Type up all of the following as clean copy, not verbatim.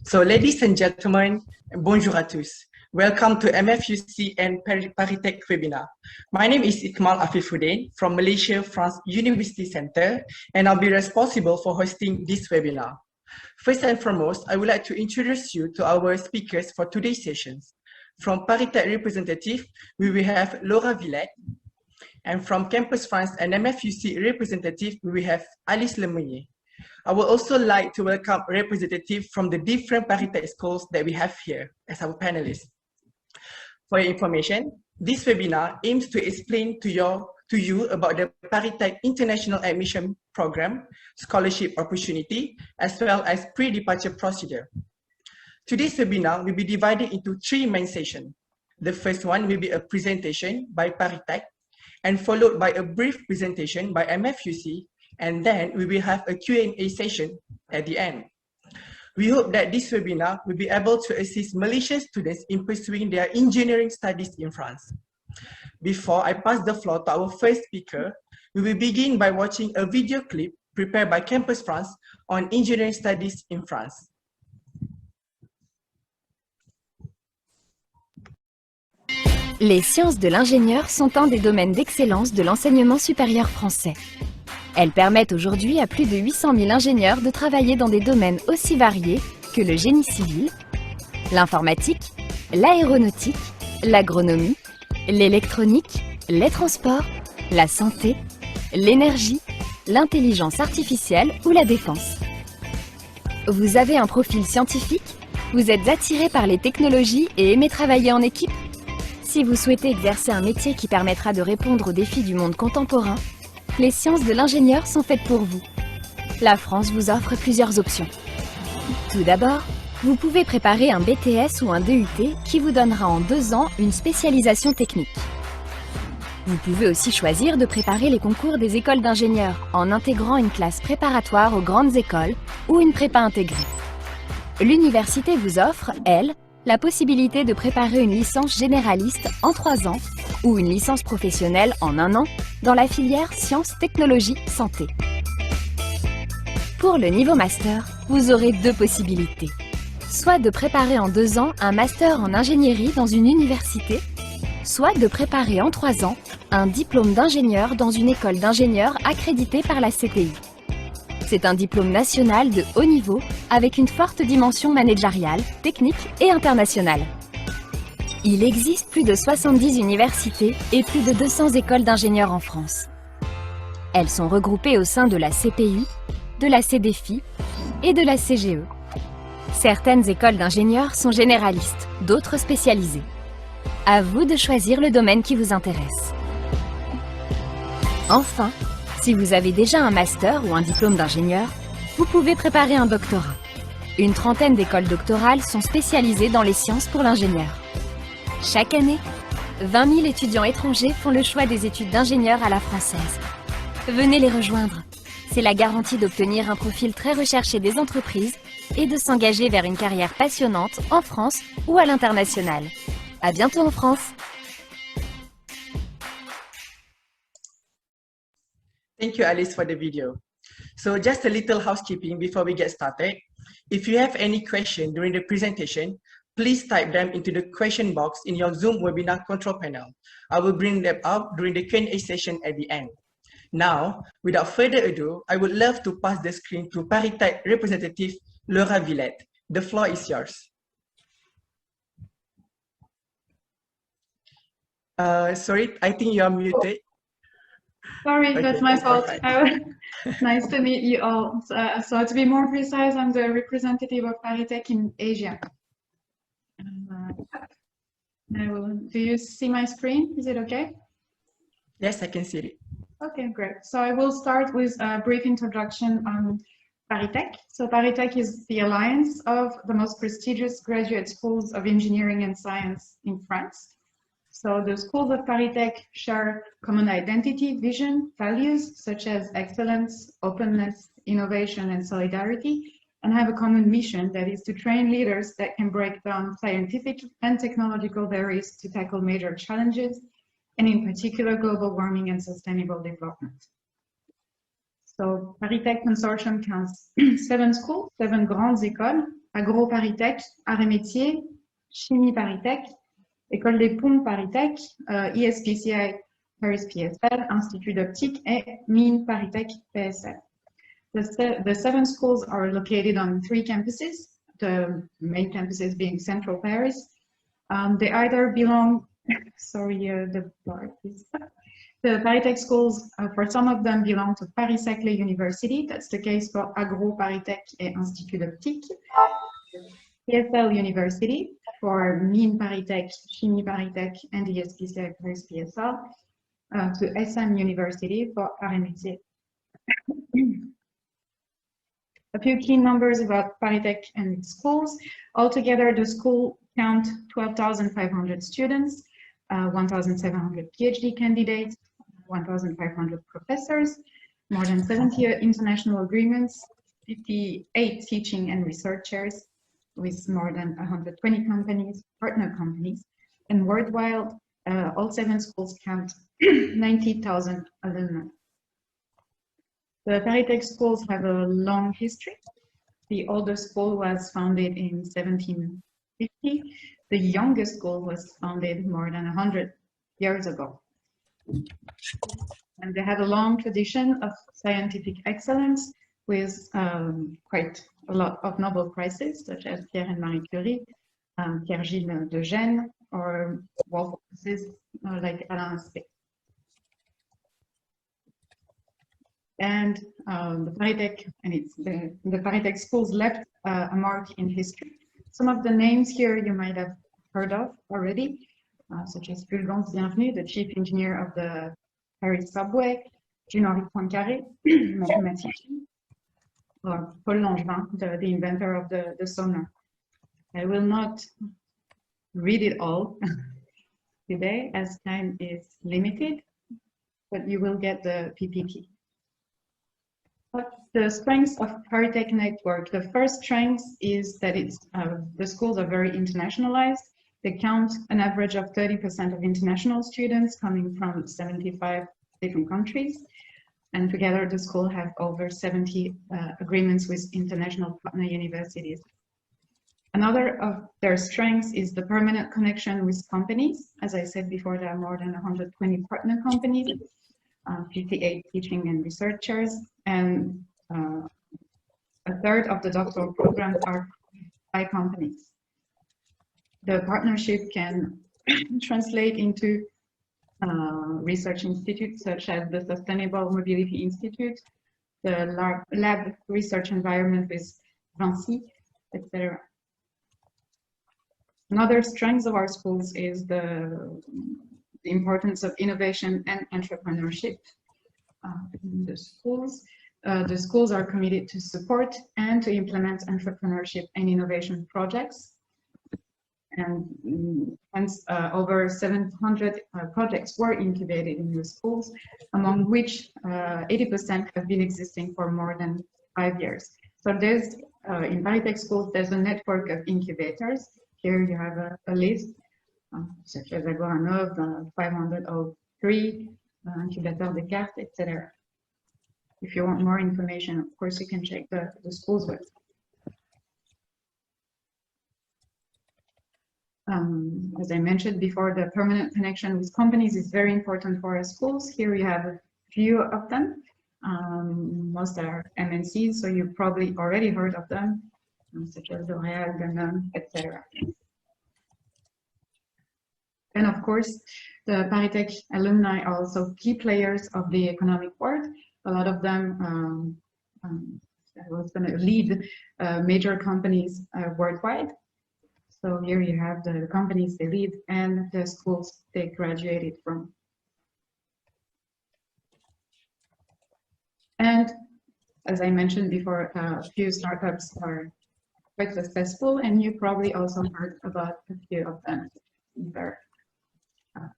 So, ladies and gentlemen, bonjour à tous. Welcome to MFUC and Paritech webinar. My name is Iqmal Afifuddin from Malaysia France University Center, and I'll be responsible for hosting this webinar. First and foremost, I would like to introduce you to our speakers for today's sessions. From Paritech representative, we will have Laura Villette, and from Campus France and MFUC representative, we have Alice Lemonnier. I would also like to welcome representatives from the different Paritech schools that we have here as our panelists. For your information, this webinar aims to explain to you about the Paritech International Admission Program, scholarship opportunity, as well as pre-departure procedure. Today's webinar will be divided into 3 main sessions. The first one will be a presentation by Paritech, and followed by a brief presentation by MFUC, and then we will have a Q&A session at the end. We hope that this webinar will be able to assist Malaysian students in pursuing their engineering studies in France. Before I pass the floor to our first speaker, we will begin by watching a video clip prepared by Campus France on engineering studies in France. Les sciences de l'ingénieur sont un des domaines d'excellence de l'enseignement supérieur français. Elles permettent aujourd'hui à plus de 800 000 ingénieurs de travailler dans des domaines aussi variés que le génie civil, l'informatique, l'aéronautique, l'agronomie, l'électronique, les transports, la santé, l'énergie, l'intelligence artificielle ou la défense. Vous avez un profil scientifique? Vous êtes attiré par les technologies et aimez travailler en équipe? Si vous souhaitez exercer un métier qui permettra de répondre aux défis du monde contemporain, les sciences de l'ingénieur sont faites pour vous. La France vous offre plusieurs options. Tout d'abord, vous pouvez préparer un BTS ou un DUT qui vous donnera en 2 ans une spécialisation technique. Vous pouvez aussi choisir de préparer les concours des écoles d'ingénieurs en intégrant une classe préparatoire aux grandes écoles ou une prépa intégrée. L'université vous offre, elle, la possibilité de préparer une licence généraliste en 3 ans ou une licence professionnelle en 1 an dans la filière sciences, technologies, santé. Pour le niveau master, vous aurez 2 possibilités. Soit de préparer en 2 ans un master en ingénierie dans une université, soit de préparer en 3 ans un diplôme d'ingénieur dans une école d'ingénieurs accréditée par la CTI. C'est un diplôme national de haut niveau avec une forte dimension managériale, technique et internationale. Il existe plus de 70 universités et plus de 200 écoles d'ingénieurs en France. Elles sont regroupées au sein de la CPI, de la CDFI et de la CGE. Certaines écoles d'ingénieurs sont généralistes, d'autres spécialisées. À vous de choisir le domaine qui vous intéresse. Enfin, si vous avez déjà un master ou un diplôme d'ingénieur, vous pouvez préparer un doctorat. Une trentaine d'écoles doctorales sont spécialisées dans les sciences pour l'ingénieur. Chaque année, 20 000 étudiants étrangers font le choix des études d'ingénieur à la française. Venez les rejoindre. C'est la garantie d'obtenir un profil très recherché des entreprises et de s'engager vers une carrière passionnante en France ou à l'international. À bientôt en France! Thank you, Alice, for the video. So just a little housekeeping before we get started. If you have any question during the presentation, please type them into the question box in your Zoom webinar control panel. I will bring them up during the Q&A session at the end. Now, without further ado, I would love to pass the screen to Paritech representative Laura Villette. The floor is yours. Sorry, I think you are muted. Sorry, Okay, that's my fault. perfect. Nice to meet you all. So to be more precise, I'm the representative of Paritech in Asia. Do you see my screen? Is it okay? Yes, I can see it. Okay, great. So I will start with a brief introduction on Paritech. So Paritech is the alliance of the most prestigious graduate schools of engineering and science in France. So the schools of Paritech share common identity, vision, values such as excellence, openness, innovation, and solidarity, and have a common mission that is to train leaders that can break down scientific and technological barriers to tackle major challenges, and in particular global warming and sustainable development. So Paritech Consortium counts 7 schools, 7 grandes écoles, Agro Paritech, Arts et Métiers, Chimie Paritech, École des Ponts Paritech, ISPCI Paris PSL, Institut d'Optique, et Mines Paritech PSL. The 7 schools are located on 3 campuses, the main campuses being Central Paris. They either belong, the bar, please. The Paritech schools, for some of them, belong to Paris-Saclay University. That's the case for Agro Paritech et Institut d'Optique. PSL University for Mines Paritech, Chimie Paritech, and the ISPCI Paris PSL. To SM University for Arts et Métiers. A few key numbers about Paritech and its schools. Altogether, the school count 12,500 students, 1,700 PhD candidates, 1,500 professors, more than 70 international agreements, 58 teaching and research chairs with more than 120 companies, partner companies, and worldwide, all 7 schools count 90,000 alumni. The Paritech schools have a long history. The oldest school was founded in 1750. The youngest school was founded more than 100 years ago. And they have a long tradition of scientific excellence with quite a lot of Nobel Prizes, such as Pierre and Marie Curie, Pierre-Gilles de Gennes, or Wolf Prizes like Alain Aspect. And the Paritech and the Paritech schools left a mark in history. Some of the names here you might have heard of already, such as Fulgence Bienvenu, the chief engineer of the Paris subway, Jean-Henri Poincaré, mathematician, or Paul Langevin, the inventor of the sonar. I will not read it all today as time is limited, but you will get the PPT. But the strengths of Paritech network, the first strength is that the schools are very internationalized. They count an average of 30% of international students coming from 75 different countries. And together the school have over 70 agreements with international partner universities. Another of their strengths is the permanent connection with companies. As I said before, there are more than 120 partner companies, 58 teaching and researchers, and a third of the doctoral programs are by companies. The partnership can translate into research institutes such as the Sustainable Mobility Institute, the lab research environment with Vinci, etc. Another strength of our schools is the importance of innovation and entrepreneurship in the schools. The schools are committed to support and to implement entrepreneurship and innovation projects. And hence, over 700 projects were incubated in the schools, among which 80% have been existing for more than 5 years. So there's, in Paritech schools, there's a network of incubators. Here you have a list, such as Agora 503, Incubateur Descartes, etc. If you want more information, of course, you can check the school's website. As I mentioned before, the permanent connection with companies is very important for our schools. Here you have a few of them. Most are MNCs, so you've probably already heard of them, such as L'Oréal, Danone, etc. And of course, the Paritech alumni are also key players of the economic world. A lot of them was going to lead major companies worldwide. So here you have the companies they lead and the schools they graduated from. And as I mentioned before, a few startups are quite successful, and you probably also heard about a few of them there,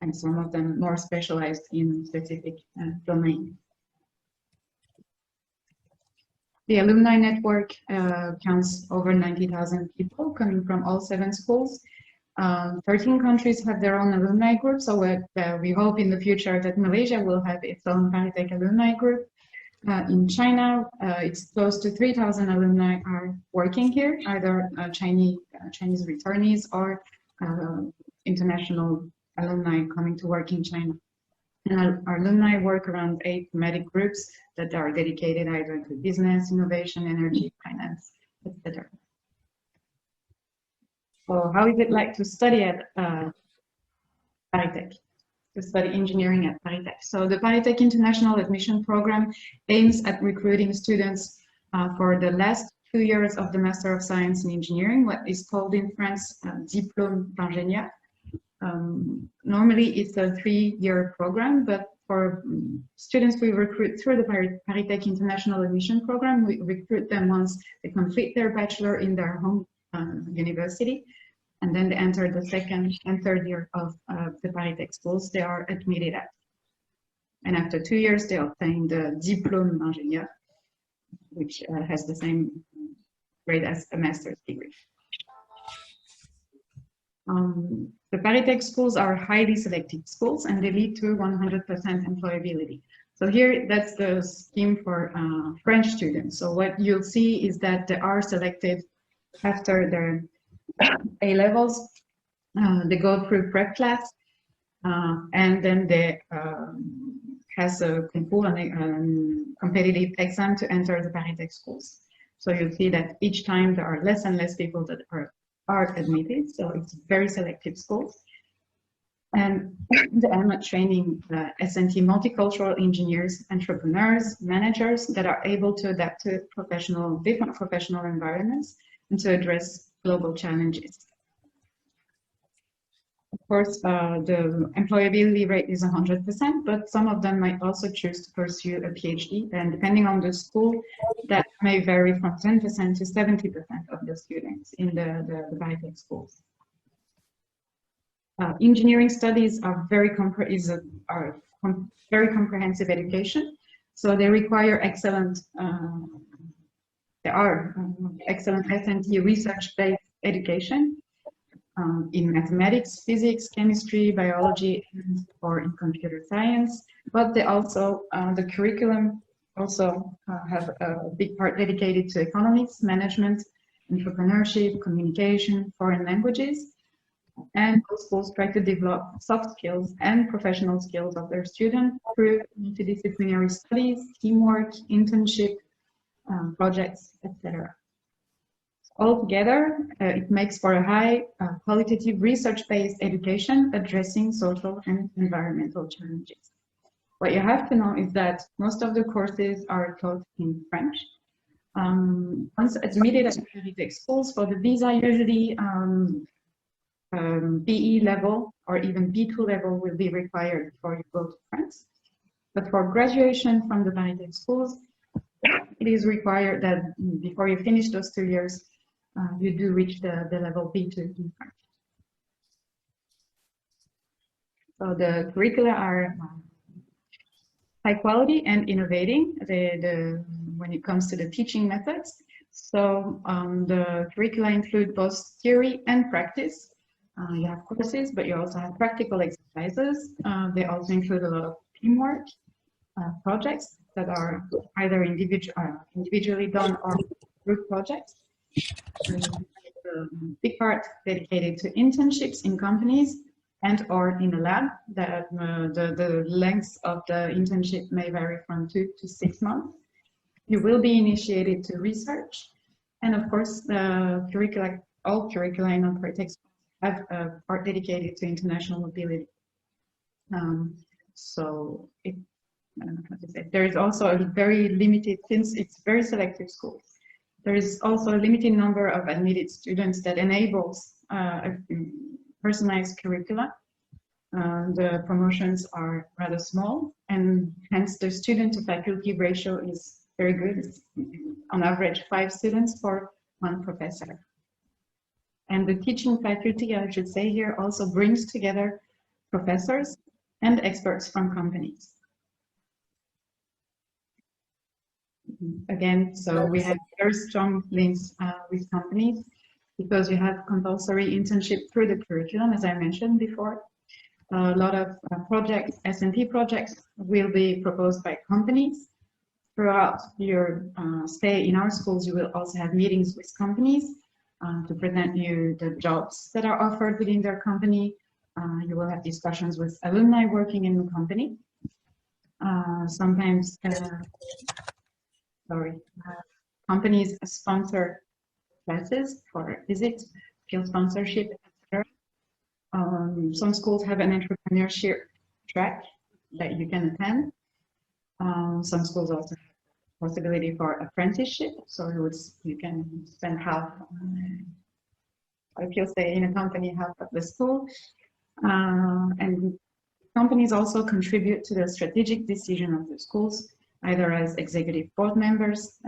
and some of them more specialized in specific domain. The alumni network counts over 90,000 people coming from all 7 schools. 13 countries have their own alumni group, so we hope in the future that Malaysia will have its own Paritech alumni group. In China, it's close to 3,000 alumni are working here, either Chinese returnees or international alumni coming to work in China. And our alumni work around 8 thematic groups that are dedicated either to business, innovation, energy, finance, etc. So how is it like to study at Paritech? To study engineering at Paritech. So the Paritech International Admission Program aims at recruiting students for the last 2 years of the Master of Science in Engineering, what is called in France Diplôme d'ingénieur. Normally it's a 3-year program, but for students we recruit through the Paritech International Admission Program, we recruit them once they complete their bachelor in their home university, and then they enter the 2nd and 3rd year of the Paritech schools they are admitted at. And after 2 years, they obtain the Diplôme d'ingénieur, which has the same grade as a master's degree. The Paritech schools are highly selective schools, and they lead to 100% employability. So here, that's the scheme for French students. So what you'll see is that they are selected after their A-levels. They go through prep class, and then they has a concours and competitive exam to enter the Paritech schools. So you'll see that each time there are less and less people that are admitted, so it's very selective schools. And they are training S&T multicultural engineers, entrepreneurs, managers that are able to adapt to different professional environments and to address global challenges. Of course, the employability rate is 100%, but some of them might also choose to pursue a PhD, and depending on the school, that may vary from 10% to 70% of the students in the Paritech schools. Engineering studies are very comprehensive education, so they require excellent S&T research-based education in mathematics, physics, chemistry, biology, or in computer science. But they also, the curriculum also have a big part dedicated to economics, management, entrepreneurship, communication, foreign languages. And those schools try to develop soft skills and professional skills of their students through multidisciplinary studies, teamwork, internship, projects, etc. Altogether, it makes for a high qualitative research-based education addressing social and environmental challenges. What you have to know is that most of the courses are taught in French. Once admitted at Paritech schools, for the visa, usually BE level or even B2 level will be required before you go to France. But for graduation from the Paritech schools, it is required that before you finish those 2 years, you do reach the level B2 in French. So the curricula are high quality and innovating when it comes to the teaching methods. So the curricula include both theory and practice. You have courses, but you also have practical exercises. They also include a lot of teamwork projects that are either individually done or group projects. A big part dedicated to internships in companies and or in a lab. That the length of the internship may vary from 2 to 6 months. You will be initiated to research, and of course, all curricula in Paritech have a part dedicated to international mobility. So there is also a very limited, since it's very selective schools, there is also a limited number of admitted students that enables a personalized curricula. The promotions are rather small, and hence the student to faculty ratio is very good. It's on average 5 students for 1 professor. And the teaching faculty, I should say here, also brings together professors and experts from companies. Again, so we have very strong links with companies because you have compulsory internship through the curriculum, as I mentioned before. A lot of projects, S&T projects, will be proposed by companies Throughout your stay in our schools, you will also have meetings with companies to present you the jobs that are offered within their company. You will have discussions with alumni working in the company. Sometimes, companies sponsor classes for visits, field sponsorship, etc. Some schools have an entrepreneurship track that you can attend. Some schools also have possibility for apprenticeship, so you can spend half, if you stay in a company, half of the school. And companies also contribute to the strategic decision of the schools, either as executive board members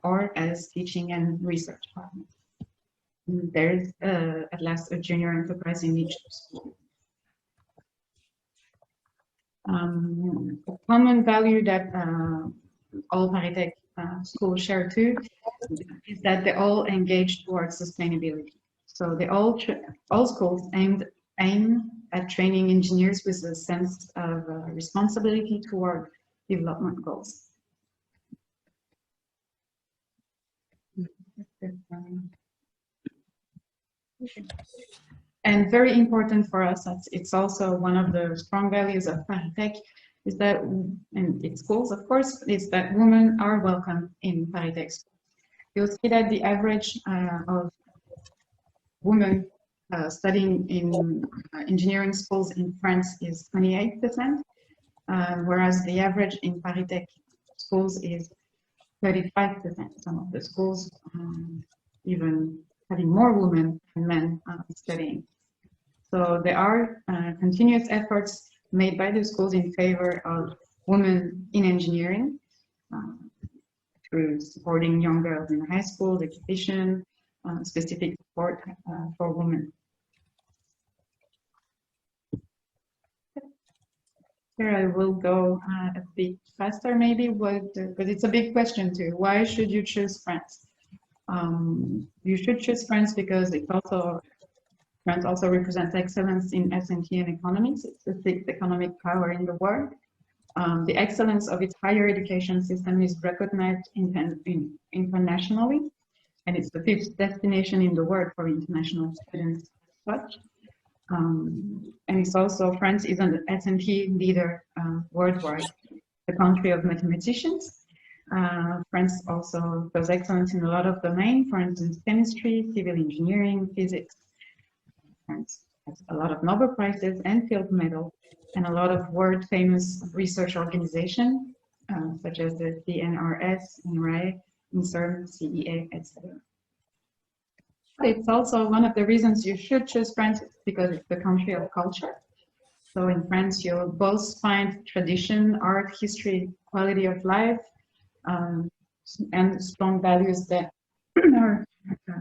or as teaching and research partners. There is at last a junior enterprise in each school. A common value that all Paritech schools share too is that they all engage towards sustainability. So they all schools aim at training engineers with a sense of responsibility toward development goals. And very important for us, it's also one of the strong values of Paritech, is that, and its schools, of course, is that women are welcome in Paritech schools. You'll see that the average of women studying in engineering schools in France is 28%, whereas the average in Paritech schools is 35%. Some of the schools even having more women than men studying. So there are continuous efforts made by the schools in favor of women in engineering through supporting young girls in high school, education, specific support for women. Here I will go a bit faster maybe, because it's a big question too. Why should you choose France? You should choose France because France also represents excellence in S&T and economics. It's the sixth economic power in the world. The excellence of its higher education system is recognized internationally, and it's the fifth destination in the world for international students as such. And it's also, France is an S&T leader worldwide, the country of mathematicians. France also does excellence in a lot of domains, for instance, chemistry, civil engineering, physics. France has a lot of Nobel Prizes and field medals, and a lot of world-famous research organizations, such as the CNRS, INRAE, INSERM, CEA, etc. It's also one of the reasons you should choose France, because it's the country of culture. So in France, you'll both find tradition, art, history, quality of life, and strong values that are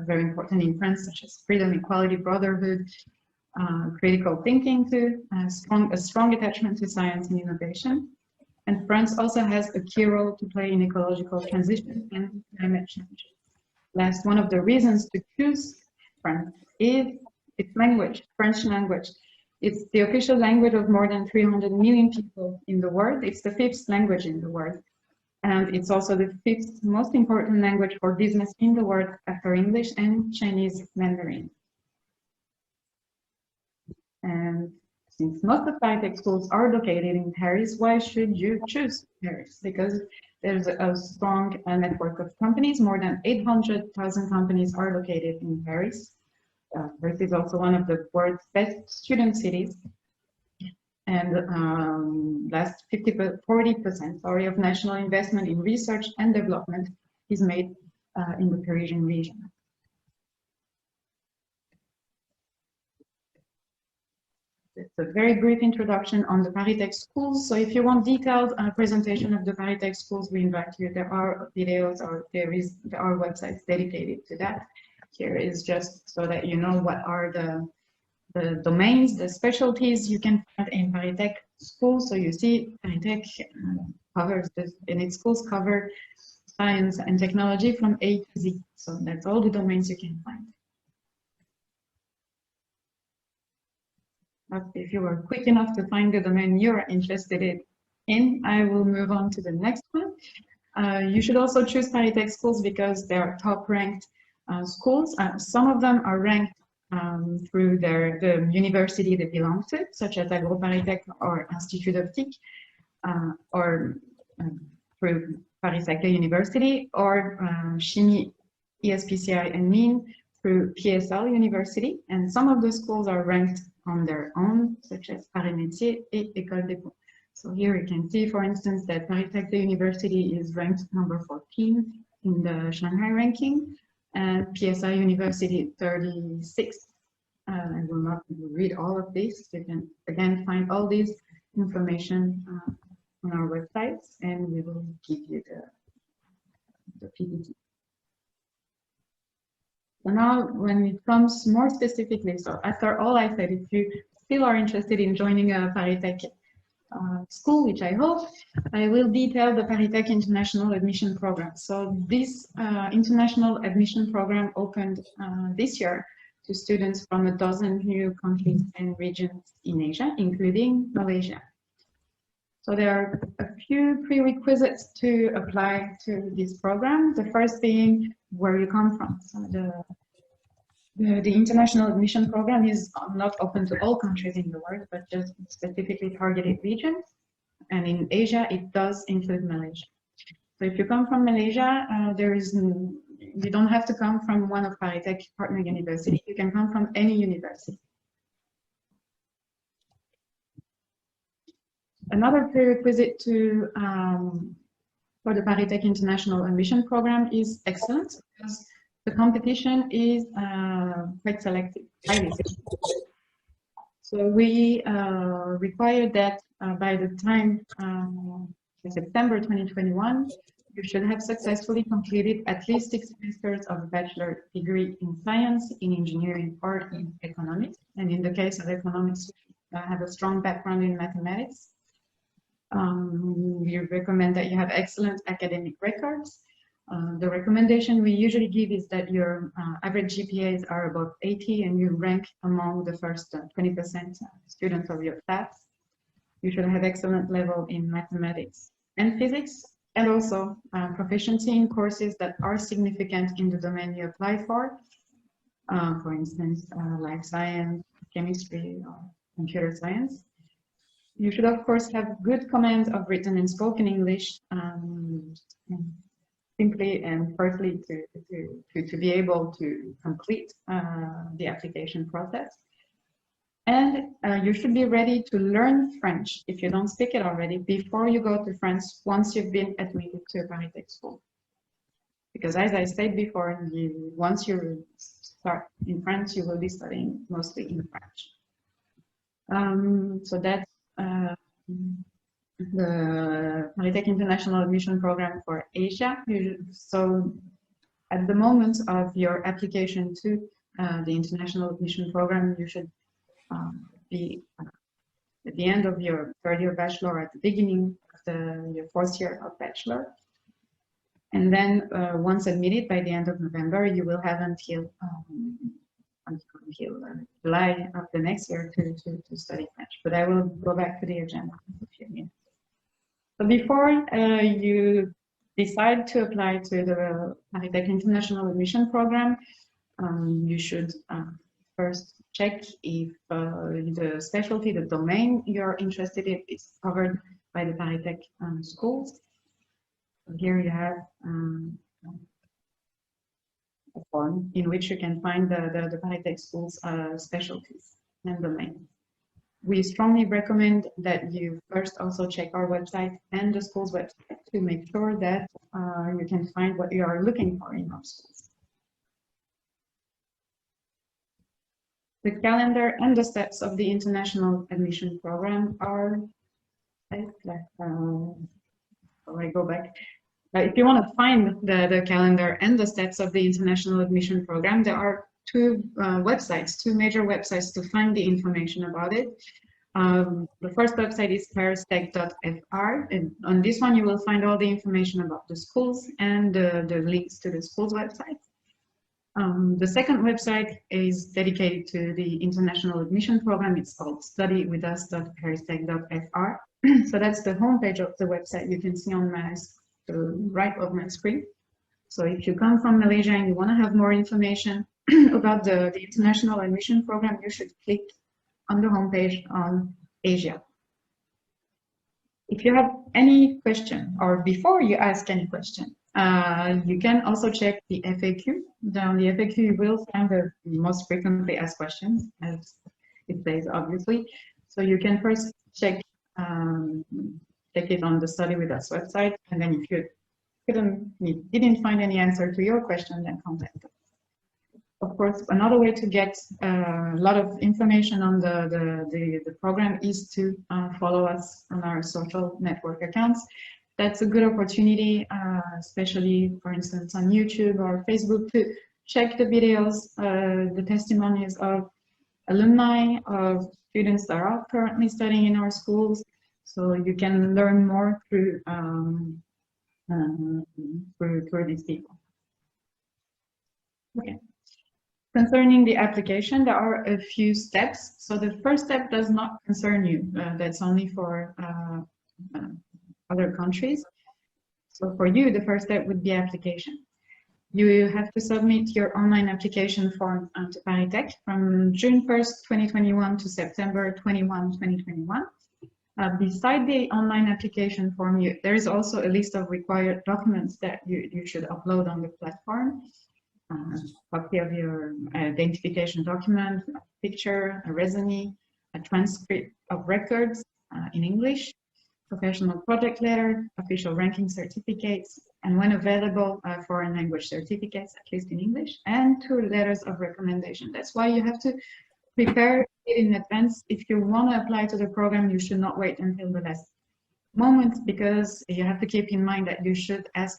very important in France, such as freedom, equality, brotherhood, critical thinking too, a strong attachment to science and innovation. And France also has a key role to play in ecological transition and climate change. Last, one of the reasons to choose France is its language, French language. It's the official language of more than 300 million people in the world. It's the fifth language in the world. And it's also the fifth most important language for business in the world after English and Chinese Mandarin. And since most of Firetech schools are located in Paris, why should you choose Paris? Because there's a strong network of companies. More than 800,000 companies are located in Paris. Paris is also one of the world's best student cities. And last 40% of national investment in research and development is made in the Parisian region. It's a very brief introduction on the Paritech schools. So if you want detailed presentation of the Paritech schools, we invite you. There are videos, or there are websites dedicated to that. Here is just so that you know what are the domains, the specialties you can find in Paritech schools. So you see Paritech covers this, and its schools cover science and technology from A to Z. So that's all the domains you can find. If you were quick enough to find the domain you're interested in, I will move on to the next one. You should also choose Paritech schools because they are top-ranked schools. Some of them are ranked through the university they belong to, such as Paritech or Institut d'Optique, or through Paris-Saclay University, or Chimie, ESPCI, and Mines through PSL University. And some of the schools are ranked on their own, such as Paris Métiers et École des Ponts. So here you can see, for instance, that Paris-Saclay University is ranked number 14 in the Shanghai ranking, and PSI University 36th. I will not read all of this. You can again find all this information on our websites, and we will give you the PPT. So now, when it comes more specifically, so after all I said, if you still are interested in joining a Paritech school, which I hope, I will detail the Paritech International Admission Program. So this international admission program opened this year to students from 12 new countries and regions in Asia, including Malaysia. So there are a few prerequisites to apply to this program. The first being where you come from. So the international admission program is not open to all countries in the world, but just specifically targeted regions. And in Asia, it does include Malaysia. So if you come from Malaysia, you don't have to come from one of Paritech partner universities. You can come from any university. Another prerequisite for the Paritech International Admission Program is excellence, because the competition is quite selective, highly selective. So we require that by the time September 2021, you should have successfully completed at least 6 semesters of a bachelor degree in science, in engineering, or in economics. And in the case of economics, you have a strong background in mathematics. We recommend that you have excellent academic records. The recommendation we usually give is that your average GPAs are above 80 and you rank among the first 20% students of your class. You should have excellent level in mathematics and physics, and also proficiency in courses that are significant in the domain you apply for instance, life science, chemistry, or computer science. You should, of course, have good command of written and spoken English, simply and firstly to be able to complete the application process. And you should be ready to learn French if you don't speak it already before you go to France once you've been admitted to a Paritech school. Because as I said before, once you start in France, you will be studying mostly in French. So that's the Paritech International Admission Program for Asia. So at the moment of your application to the International Admission Program, you should be at the end of your third year bachelor, or at the beginning of your fourth year of bachelor. And then once admitted by the end of November, you will have until July of the next year to study French. But I will go back to the agenda in a few minutes. So before you decide to apply to the Paritech International Admission Program, you should first check if the specialty, the domain you're interested in is covered by the Paritech schools. So here you have a form in which you can find the Paritech schools specialties and domains. We strongly recommend that you first also check our website and the school's website to make sure that you can find what you are looking for in our schools. The calendar and the steps of the International Admission Program are, I go back. If you want to find the calendar and the steps of the International Admission Program, there are two major websites to find the information about it. The first website is paristech.fr, and on this one you will find all the information about the schools and the links to the school's website. The second website is dedicated to the International Admission Program. It's called studywithus.paristech.fr. So that's the homepage of the website you can see on my the right of my screen. So if you come from Malaysia and you want to have more information about the international admission program, you should click on the homepage on Asia. If you have any question, or before you ask any question, you can also check the FAQ. Down the FAQ, you will find the most frequently asked questions, as it says, obviously. So you can first check it on the Study With Us website, and then if you didn't find any answer to your question, then contact us. Of course, another way to get a lot of information on the program is to follow us on our social network accounts. That's a good opportunity, especially, for instance, on YouTube or Facebook, to check the videos, the testimonies of alumni, of students that are currently studying in our schools, so you can learn more through these people. Okay. Concerning the application, there are a few steps. So the first step does not concern you. That's only for other countries. So for you, the first step would be application. You have to submit your online application form to Paritech from June 1st, 2021 to September 21, 2021. Beside the online application form, there is also a list of required documents that you should upload on the platform. A copy of your identification document, a picture, a resume, a transcript of records in English, professional project letter, official ranking certificates, and when available, foreign language certificates, at least in English, and 2 letters of recommendation. That's why you have to prepare it in advance. If you want to apply to the program, you should not wait until the last moment, because you have to keep in mind that you should ask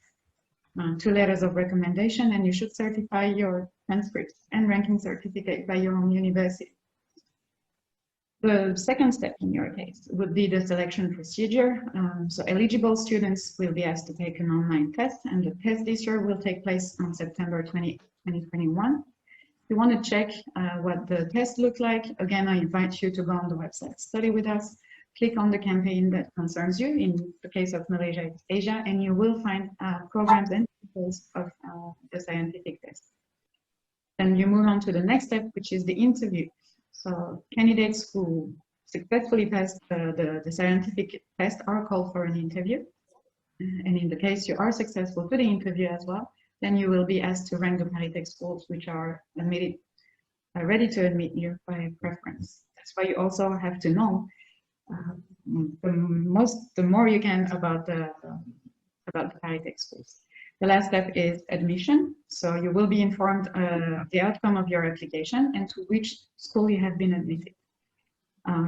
2 letters of recommendation, and you should certify your transcripts and ranking certificate by your own university. The second step in your case would be the selection procedure. So eligible students will be asked to take an online test, and the test this year will take place on September 20, 2021. If you want to check what the test looks like, again, I invite you to go on the website, Study With Us, click on the campaign that concerns you. In the case of Malaysia, it's Asia, and you will find programs and details of the scientific test. Then you move on to the next step, which is the interview. So candidates who successfully passed the scientific test are called for an interview. And in the case you are successful to the interview as well, then you will be asked to rank the Paritech schools which are admitted, ready to admit you by preference. That's why you also have to know the more you can about the Paritech schools. The last step is admission. So you will be informed of the outcome of your application and to which school you have been admitted.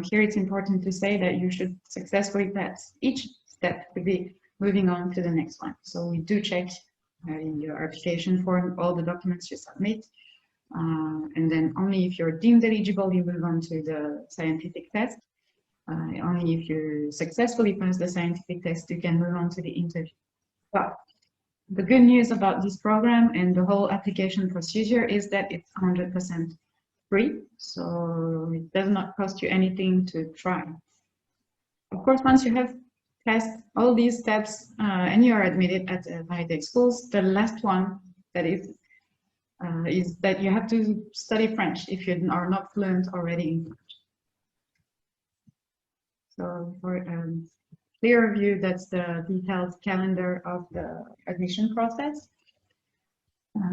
Here it's important to say that you should successfully pass each step to be moving on to the next one. So we do check in your application form all the documents you submit. And then only if you're deemed eligible, you move on to the scientific test. Only if you successfully pass the scientific test, you can move on to the interview. But the good news about this program and the whole application procedure is that it's 100% free, so it does not cost you anything to try. Of course, once you have passed all these steps and you are admitted at Paritech schools, the last one that is that you have to study French if you are not fluent already in French. So for clear view, that's the detailed calendar of the admission process.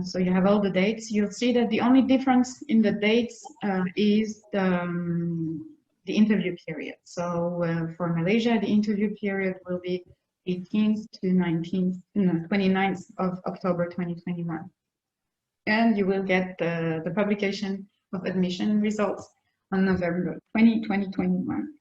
So you have all the dates. You'll see that the only difference in the dates is the interview period. So for Malaysia, the interview period will be 18th to 29th of October 2021. And you will get the publication of admission results on November 20, 2021.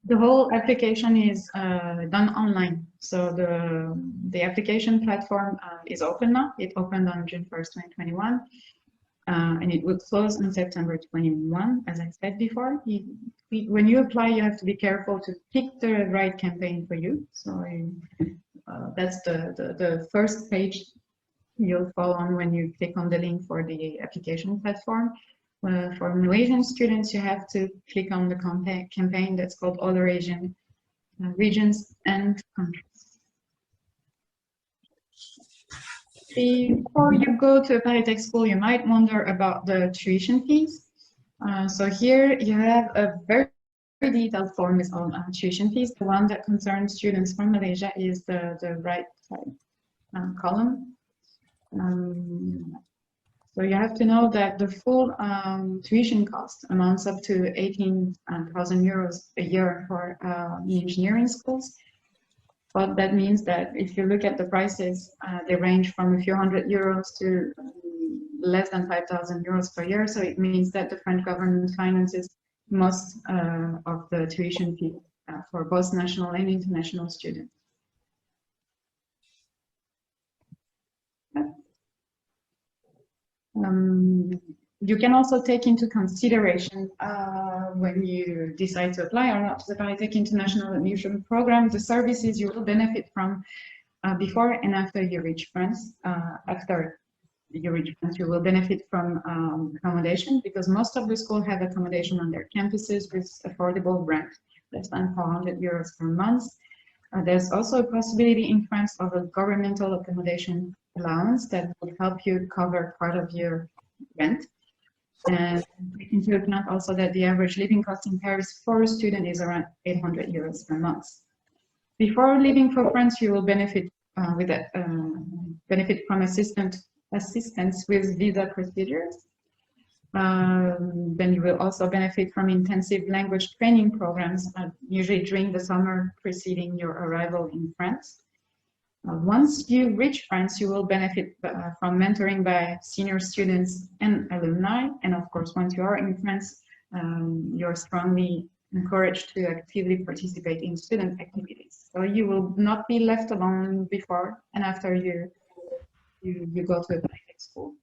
The whole application is done online. So the application platform is open now. It opened on June 1st, 2021, and it will close on September 21, as I said before. When you apply, you have to be careful to pick the right campaign for you. So that's the first page you'll fall on when you click on the link for the application platform. For Malaysian students, you have to click on the campaign that's called Other Asian Regions and Countries. Before you go to a Paritech school, you might wonder about the tuition fees. So here you have a very detailed form on tuition fees. The one that concerns students from Malaysia is the right side column. So you have to know that the full tuition cost amounts up to 18,000 euros a year for the engineering schools. But that means that if you look at the prices, they range from a few hundred euros to less than 5,000 euros per year. So it means that the French government finances most of the tuition fee for both national and international students. You can also take into consideration when you decide to apply or not to the Paritech International Admission Program, the services you will benefit from before and after you reach France. After you reach France, you will benefit from accommodation, because most of the schools have accommodation on their campuses with affordable rent, less than 400 euros per month. There's also a possibility in France of a governmental accommodation allowance that will help you cover part of your rent. And take into account also that the average living cost in Paris for a student is around 800 euros per month. Before leaving for France, you will benefit benefit from assistance with visa procedures. Then you will also benefit from intensive language training programs, usually during the summer preceding your arrival in France. Once you reach France, you will benefit from mentoring by senior students and alumni. And of course, once you are in France, you're strongly encouraged to actively participate in student activities. So you will not be left alone before and after you go to a Paritech school.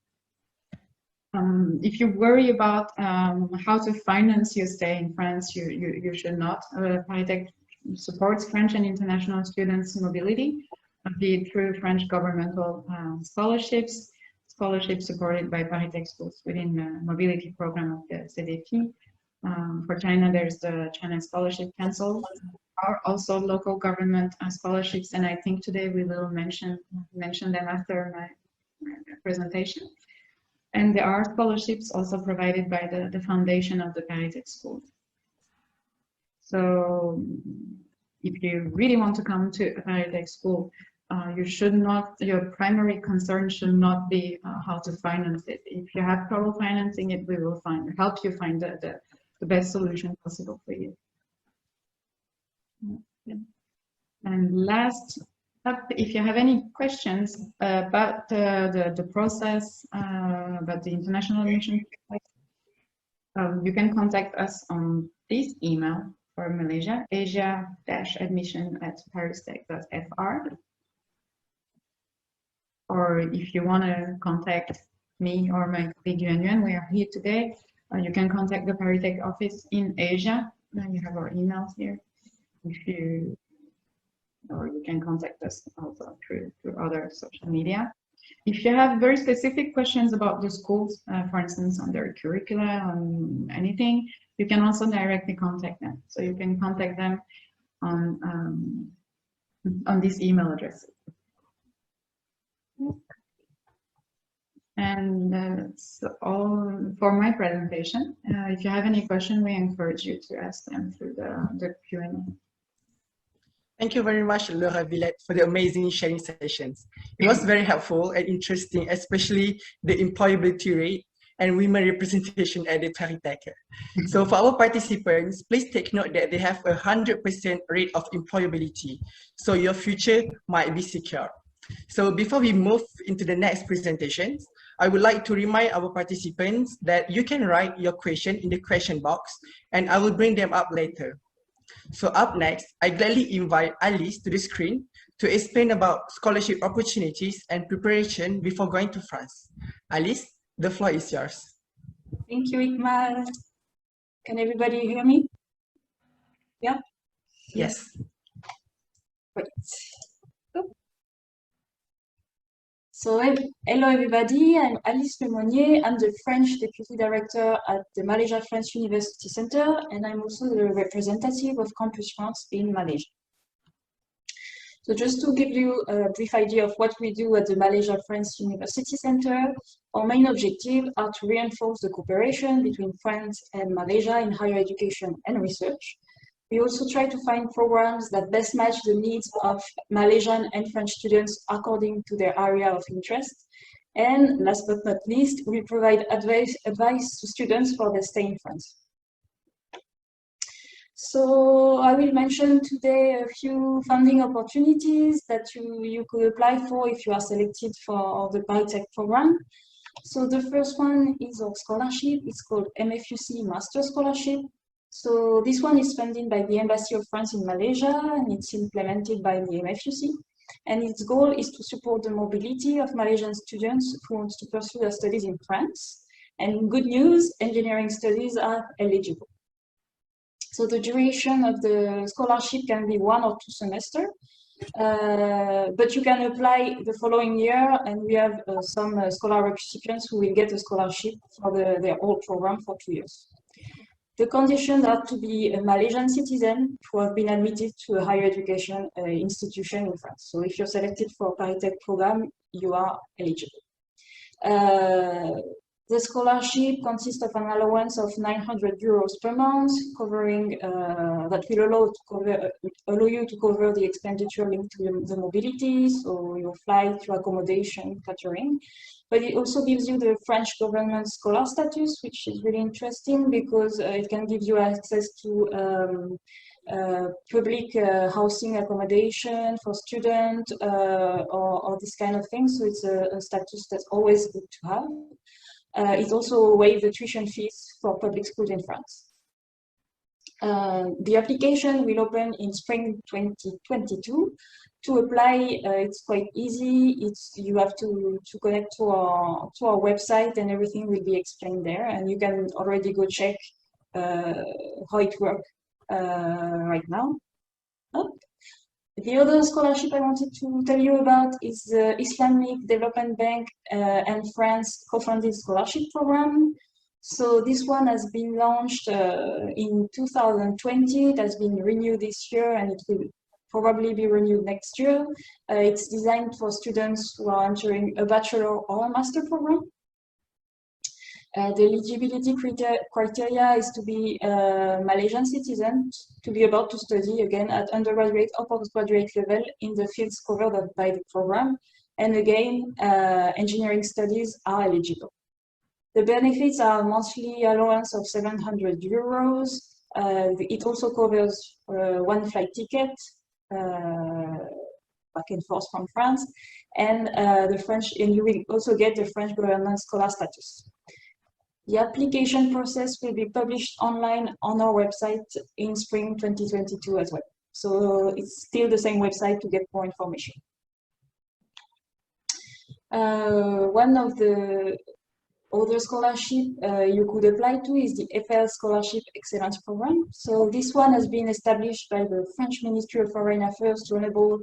If you worry about how to finance your stay in France, you should not. Paritech supports French and international students' mobility, be it through French governmental scholarships supported by Paritech schools within the mobility program of the CDFI. For China, there's the China Scholarship Council, are also local government scholarships, and I think today we will mention them after my presentation. And there are scholarships also provided by the foundation of the Paritech school. So if you really want to come to a Paritech school, you should not, your primary concern should not be how to finance it. If you have trouble financing it, we will help you find the best solution possible for you. And last up, if you have any questions about the process, about the international admission, you can contact us on this email for Malaysia, asia-admission@parisTech.fr. Or if you want to contact me or my colleague Yuan, we are here today. You can contact the Paritech office in Asia. You have our emails here. Or you can contact us also through other social media. If you have very specific questions about the schools, for instance, on their curricula, on anything, you can also directly contact them. So you can contact them on this email address. And that's all for my presentation. If you have any question, we encourage you to ask them through the Q&A. Thank you very much, Laura Villette, for the amazing sharing sessions. It was very helpful and interesting, especially the employability rate and women representation at the Paritech. So for our participants, please take note that they have 100% rate of employability. So your future might be secure. So before we move into the next presentations, I would like to remind our participants that you can write your question in the question box and I will bring them up later. So up next, I gladly invite Alice to the screen to explain about scholarship opportunities and preparation before going to France. Alice, the floor is yours. Thank you, Ikmal. Can everybody hear me? Yeah? Yes. Great. Hello everybody, I'm Alice Lemonnier. I'm the French Deputy Director at the Malaysia French University Center, and I'm also the representative of Campus France in Malaysia. So just to give you a brief idea of what we do at the Malaysia French University Center, our main objectives are to reinforce the cooperation between France and Malaysia in higher education and research. We also try to find programs that best match the needs of Malaysian and French students according to their area of interest. And last but not least, we provide advice to students for their stay in France. So I will mention today a few funding opportunities that you could apply for if you are selected for the Paritek program. So the first one is our scholarship. It's called MFUC Master Scholarship. So this one is funded by the Embassy of France in Malaysia, and it's implemented by the MFUC. And its goal is to support the mobility of Malaysian students who want to pursue their studies in France. And good news, engineering studies are eligible. So the duration of the scholarship can be 1 or 2 semesters, but you can apply the following year, and we have some scholar recipients who will get a scholarship for their whole program for 2 years. The conditions are to be a Malaysian citizen who have been admitted to a higher education institution in France. So if you're selected for a Paritech program, you are eligible. The scholarship consists of an allowance of 900 euros per month, covering that will allow you to cover the expenditure linked to the mobility, so your flight, your accommodation, catering. But it also gives you the French government scholar status, which is really interesting because it can give you access to public housing accommodation for students or this kind of thing. So it's a status that's always good to have. It also waives the tuition fees for public schools in France. The application will open in spring 2022. To apply, it's quite easy. You have to connect to our website, and everything will be explained there. And you can already go check how it works right now. The other scholarship I wanted to tell you about is the Islamic Development Bank and France co-funded scholarship program. So this one has been launched in 2020. It has been renewed this year, and it will probably be renewed next year. It's designed for students who are entering a bachelor or a master program. The eligibility criteria is to be a Malaysian citizen, to be able to study again at undergraduate or postgraduate level in the fields covered by the program. And again, engineering studies are eligible. The benefits are a monthly allowance of 700 euros. It also covers 1 flight ticket back and forth from France, and you will also get the French government scholar status. The application process will be published online on our website in spring 2022 as well. So it's still the same website to get more information. One of the other scholarship you could apply to is the Eiffel Scholarship Excellence Program. So this one has been established by the French Ministry of Foreign Affairs to enable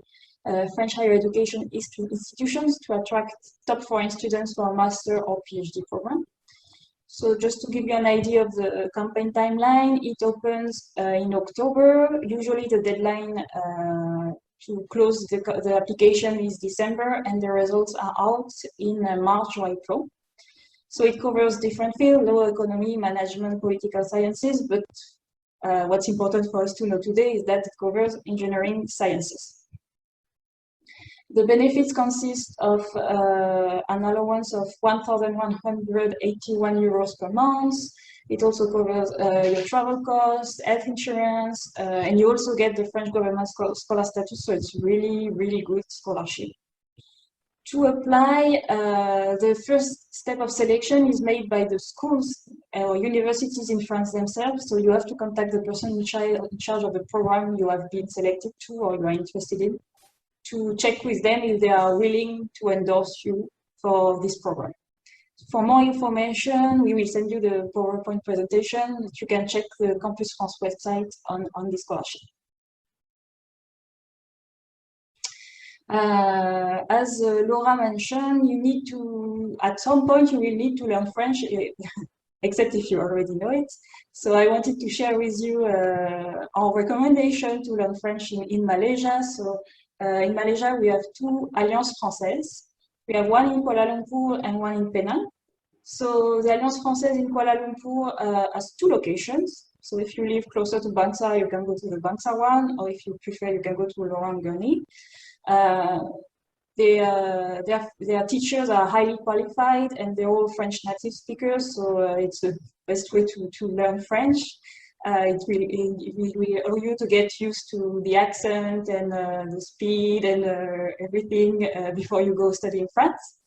French higher education institutions to attract top foreign students for a master or PhD program. So just to give you an idea of the campaign timeline, it opens in October. Usually the deadline to close the application is December, and the results are out in March or April. So it covers different fields: law, economy, management, political sciences, but what's important for us to know today is that it covers engineering sciences. The benefits consist of an allowance of 1,181 euros per month. It also covers your travel costs, health insurance, and you also get the French government scholar status, so it's really, really good scholarship. To apply, the first step of selection is made by the schools or universities in France themselves, so you have to contact the person in charge of the program you have been selected to or you are interested in, to check with them if they are willing to endorse you for this program. For more information, we will send you the PowerPoint presentation. You can check the Campus France website on this scholarship. As Laura mentioned, you need to, at some point, you will need to learn French, except if you already know it. So I wanted to share with you our recommendation to learn French in Malaysia. So in Malaysia, we have two Alliances Françaises. We have one in Kuala Lumpur and one in Penang. So the Alliance Française in Kuala Lumpur has two locations. So if you live closer to Bangsar, you can go to the Bangsar one, or if you prefer, you can go to Lorong Gurney. Their teachers are highly qualified and they're all French native speakers, so it's the best way to learn French. It will allow you to get used to the accent and the speed and everything before you go study in France.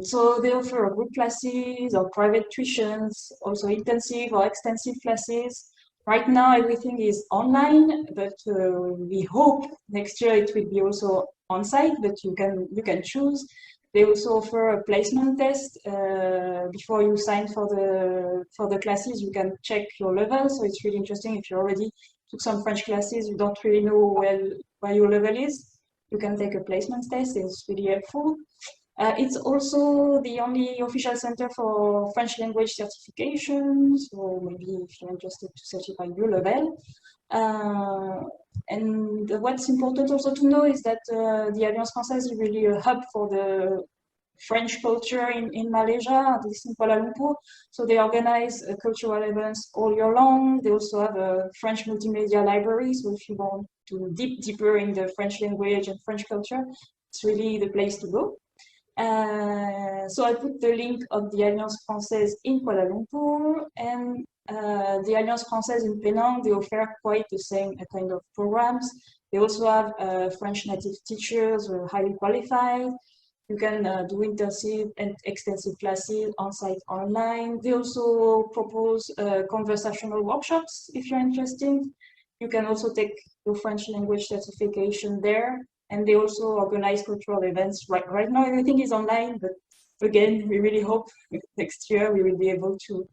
So they offer group classes or private tuitions, also intensive or extensive classes. Right now, everything is online, but we hope next year it will be also on-site, but you can choose. They also offer a placement test before you sign for the classes. You can check your level, so it's really interesting. If you already took some French classes, you don't really know where your level is, you can take a placement test. It's really helpful. It's also the only official center for French language certification, so maybe if you're interested to certify your level. And what's important also to know is that the Alliance Française is really a hub for the French culture in Malaysia, at least in Kuala Lumpur. So they organize cultural events all year long. They also have a French multimedia library, so if you want to dig deeper in the French language and French culture, it's really the place to go. So I put the link of the Alliance Française in Kuala Lumpur and the Alliance Française in Penang. They offer quite the same kind of programs. They also have French native teachers who are highly qualified. You can do intensive and extensive classes on-site, online. They also propose conversational workshops if you're interested. You can also take your French language certification there. And they also organize cultural events. Right now, everything is online, but again, we really hope next year we will be able to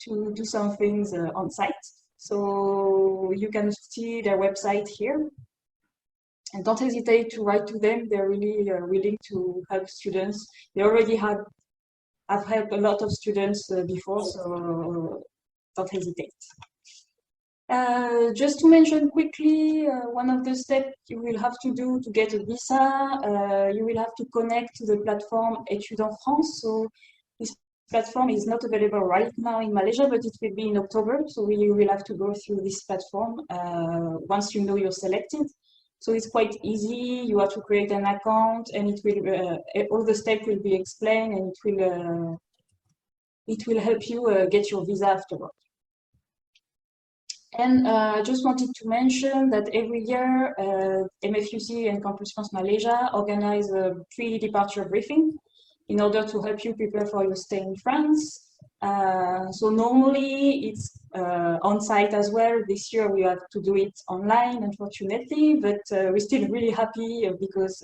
do some things on site. So you can see their website here. And don't hesitate to write to them. They're really willing to help students. They already have helped a lot of students before, so don't hesitate. Just to mention quickly, one of the steps you will have to do to get a visa, you will have to connect to the platform Études en France. So this platform is not available right now in Malaysia, but it will be in October. So you will have to go through this platform once you know you're selected. So it's quite easy. You have to create an account, and it will all the steps will be explained, and it will help you get your visa afterward. And I just wanted to mention that every year, MFUC and Campus France Malaysia organize a pre-departure briefing in order to help you prepare for your stay in France. So normally it's on-site as well. This year we have to do it online, unfortunately, but we're still really happy because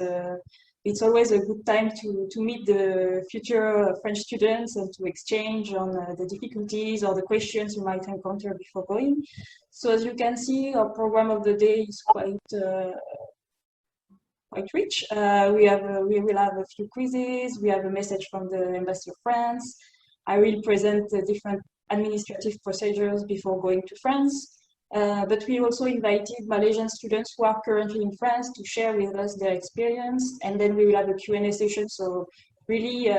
it's always a good time to meet the future French students and to exchange on the difficulties or the questions you might encounter before going. So as you can see, our program of the day is quite rich. We will have a few quizzes. We have a message from the Embassy of France. I will present the different administrative procedures before going to France. But we also invited Malaysian students who are currently in France to share with us their experience, and then we will have a Q&A session. So really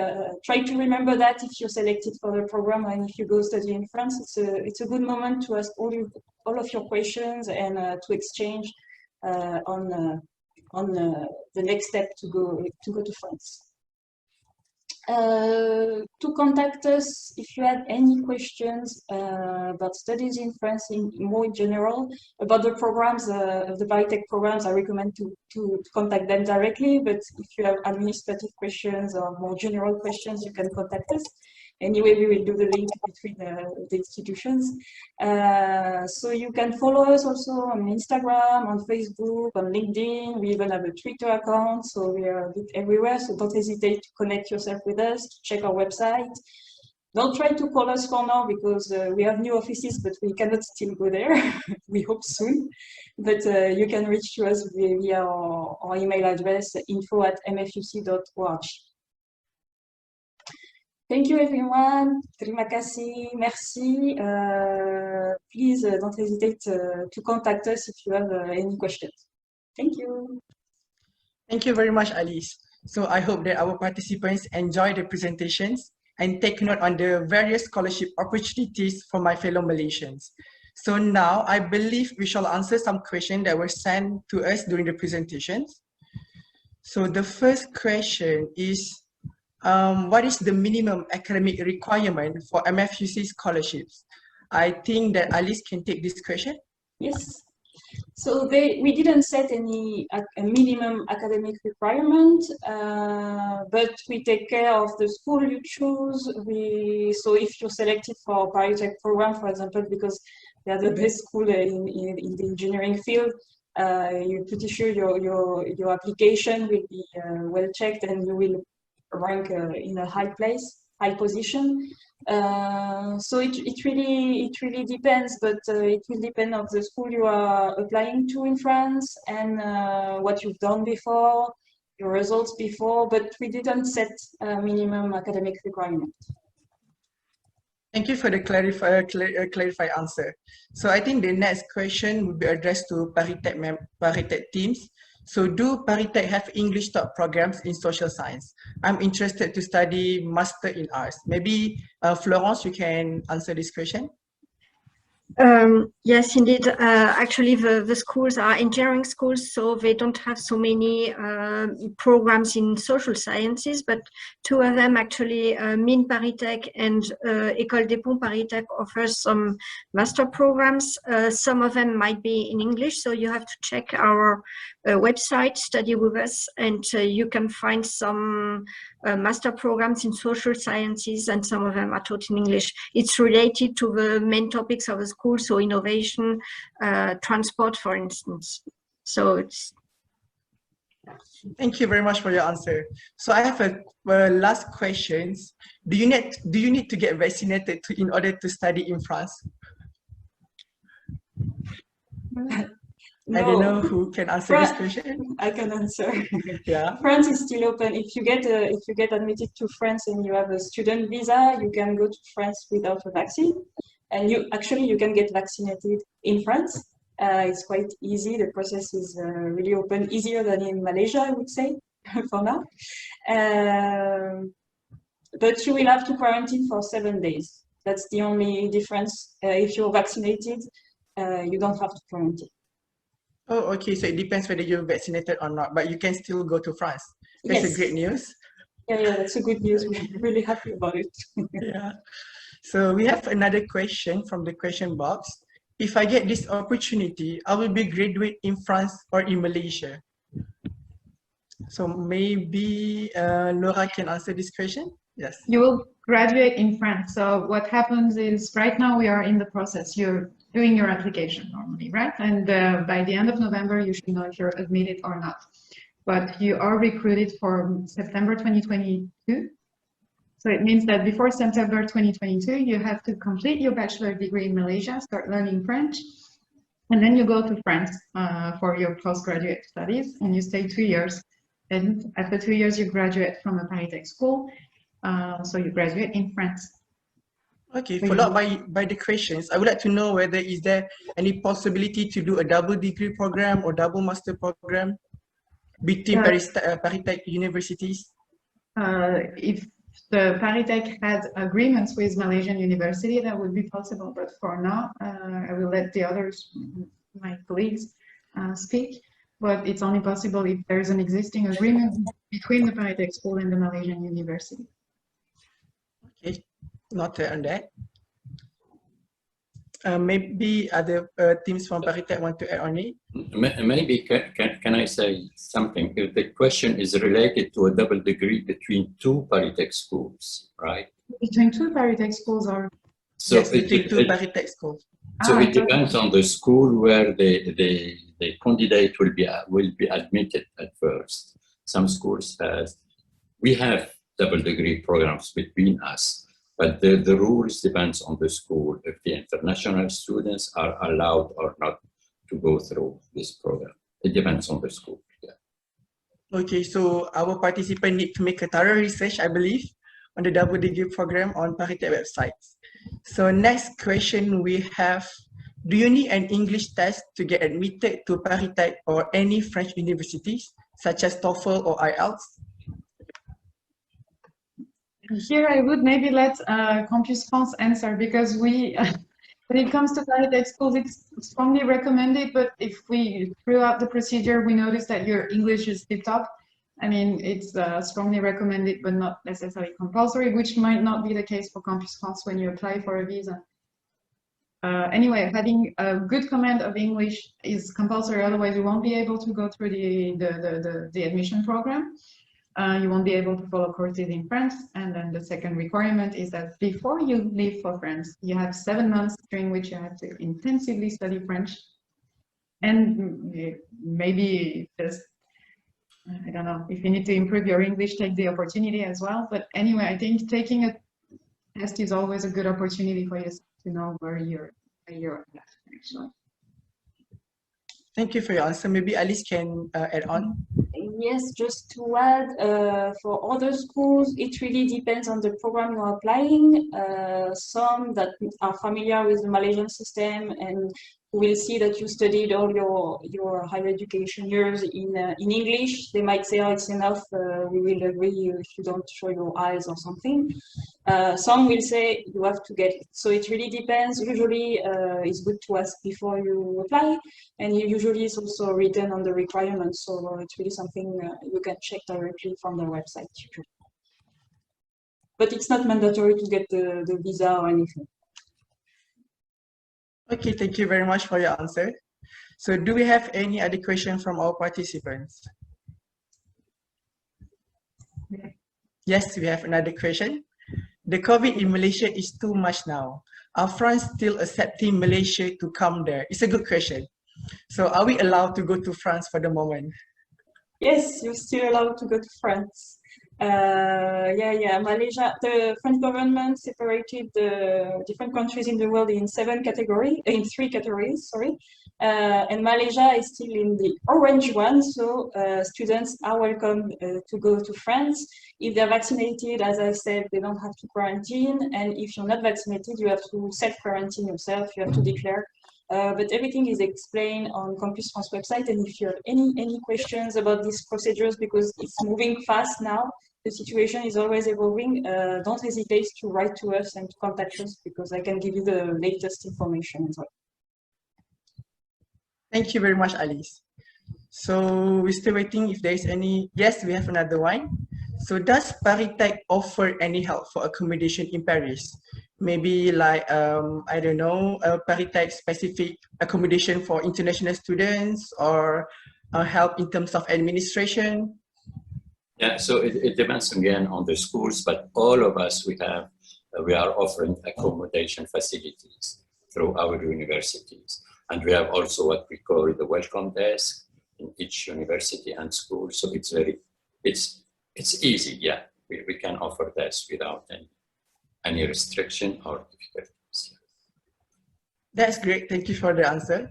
try to remember that if you're selected for the program and if you go study in France, it's a good moment to ask all of your questions and to exchange on the next step to go to France. To contact us if you have any questions about studies in France more in general, about the programs, the Paritech programs, I recommend to contact them directly, but if you have administrative questions or more general questions, you can contact us. Anyway, we will do the link between the institutions. So you can follow us also on Instagram, on Facebook, on LinkedIn. We even have a Twitter account, so we are a bit everywhere. So don't hesitate to connect yourself with us, to check our website. Don't try to call us for now because we have new offices, but we cannot still go there. We hope soon. But you can reach to us via our email address, info@mfuc.org. Thank you, everyone. Terima kasih. Merci. Please don't hesitate to contact us if you have any questions. Thank you. Thank you very much, Alice. So I hope that our participants enjoy the presentations and take note on the various scholarship opportunities for my fellow Malaysians. So now I believe we shall answer some questions that were sent to us during the presentations. So the first question is, what is the minimum academic requirement for MFUC scholarships? I think that Alice can take this question. Yes. So we didn't set any a minimum academic requirement, but we take care of the school you choose. So if you're selected for Paritech program, for example, because they are the best school in the engineering field, you're pretty sure your application will be well checked and you will rank in a high position. So it really depends, but it will depend on the school you are applying to in France and what you've done before, your results before, but we didn't set a minimum academic requirement. Thank you for the clarified answer. So I think the next question will be addressed to Paritech teams. So do Paritech have English taught programs in social science? I'm interested to study Master in Arts. Maybe Florence, you can answer this question. Yes, indeed. Actually, the schools are engineering schools, so they don't have so many programs in social sciences, but two of them actually, Mines Paritech and École des Ponts Paritech offers some master programs. Some of them might be in English, so you have to check our website, study with us, and you can find some master programs in social sciences, and some of them are taught in English. It's related to the main topics of the school, so innovation, transport, for instance. So it's. Thank you very much for your answer. So I have a last questions. Do you need to get vaccinated in order to study in France? No. I don't know who can answer this question. I can answer. Yeah. France is still open. If you get admitted to France and you have a student visa, you can go to France without a vaccine, and you can get vaccinated in France. It's quite easy. The process is really open, easier than in Malaysia, I would say, for now. But you will have to quarantine for 7 days. That's the only difference. If you're vaccinated, you don't have to quarantine. Oh, okay. So it depends whether you're vaccinated or not, but you can still go to France. That's Yes. a great news. Yeah, that's a good news. We're really happy about it. Yeah. So we have another question from the question box. If I get this opportunity, I will be graduate in France or in Malaysia. So maybe Laura can answer this question. Yes. You will graduate in France. So what happens is right now we are in the process. You're doing your application normally, right? And by the end of November, you should know if you're admitted or not. But you are recruited for September 2022. So it means that before September 2022, you have to complete your bachelor degree in Malaysia, start learning French, and then you go to France for your postgraduate studies, and you stay 2 years. And after 2 years, you graduate from a Paritech school. So you graduate in France. Okay, followed by the questions, I would like to know whether is there any possibility to do a double degree program or double master program between Paritech universities? If the Paritech had agreements with Malaysian university, that would be possible. But for now, I will let the others, my colleagues, speak. But it's only possible if there's an existing agreement between the Paritech school and the Malaysian university. Okay, noted on that. Maybe other teams from Paritech want to add on it? Maybe can I say something? If the question is related to a double degree between two Paritech schools, right? Between two Paritech schools or? So yes, between two Paritech schools. So it depends on the school where the candidate will be admitted at first. Some schools we have double degree programs between us. But the rules depends on the school if the international students are allowed or not to go through this program. It depends on the school. Yeah. Okay, so our participant need to make a thorough research, I believe, on the double degree program on Paritech website. So next question we have, do you need an English test to get admitted to Paritech or any French universities, such as Toefl or Ielts? Here I would maybe let Campus France answer, because we, when it comes to Paritech schools, it's strongly recommended, but if we, throughout the procedure, we notice that your English is tipped up, I mean, it's strongly recommended, but not necessarily compulsory, which might not be the case for Campus France when you apply for a visa. Anyway, having a good command of English is compulsory, otherwise you won't be able to go through the admission program. You won't be able to follow courses in France. And then the second requirement is that before you leave for France, you have 7 months during which you have to intensively study French. And maybe just, I don't know, if you need to improve your English, take the opportunity as well. But anyway, I think taking a test is always a good opportunity for you to know where you're at, actually. Thank you for your answer. Maybe Alice can add on. Yes, just to add, for other schools, it really depends on the program you're applying. Some that are familiar with the Malaysian system and will see that you studied all your higher education years in English, they might say, oh, it's enough, we will agree if you don't show your eyes or something. Some will say you have to get it. So it really depends. Usually it's good to ask before you apply, and usually it's also written on the requirements. So it's really something you can check directly from their website. But it's not mandatory to get the visa or anything. Okay, thank you very much for your answer. So do we have any other questions from our participants? Yes, we have another question. The COVID in Malaysia is too much now. Are France still accepting Malaysia to come there? It's a good question. So are we allowed to go to France for the moment? Yes, you're still allowed to go to France. Malaysia, the French government separated the different countries in the world in 3 categories, sorry. And Malaysia is still in the orange one, so students are welcome to go to France. If they're vaccinated, as I said, they don't have to quarantine, and if you're not vaccinated, you have to self-quarantine yourself, you have to declare. But everything is explained on Campus France website, and if you have any questions about these procedures, because it's moving fast now, the situation is always evolving, don't hesitate to write to us and to contact us, because I can give you the latest information as well. Thank you very much, Alice. So we're still waiting if there's any. Yes, we have another one. So does Paritech offer any help for accommodation in Paris? Maybe like, I don't know, a Paritech specific accommodation for international students, or help in terms of administration? Yeah, so it depends again on the schools, but all of us, we are offering accommodation facilities through our universities. And we have also what we call the welcome desk in each university and school. So it's easy, yeah. We can offer this without any restriction or difficulties. That's great. Thank you for the answer.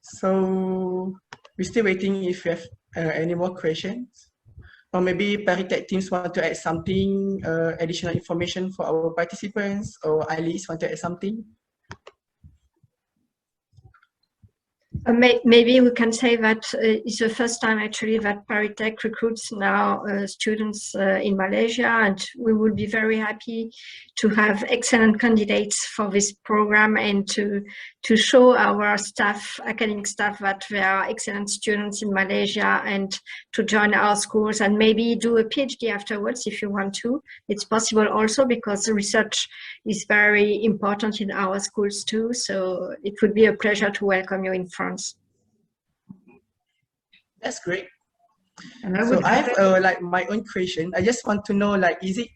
So we're still waiting if you have any more questions. Or maybe Paritech teams want to add something, additional information for our participants, or Alice want to add something? Maybe we can say that it's the first time actually that Paritech recruits now students in Malaysia, and we will be very happy to have excellent candidates for this program and to show our staff, academic staff, that they are excellent students in Malaysia, and to join our schools and maybe do a PhD afterwards if you want to. It's possible also, because research is very important in our schools too. So it would be a pleasure to welcome you in France. That's great. And So I have like my own question. I just want to know, like, is it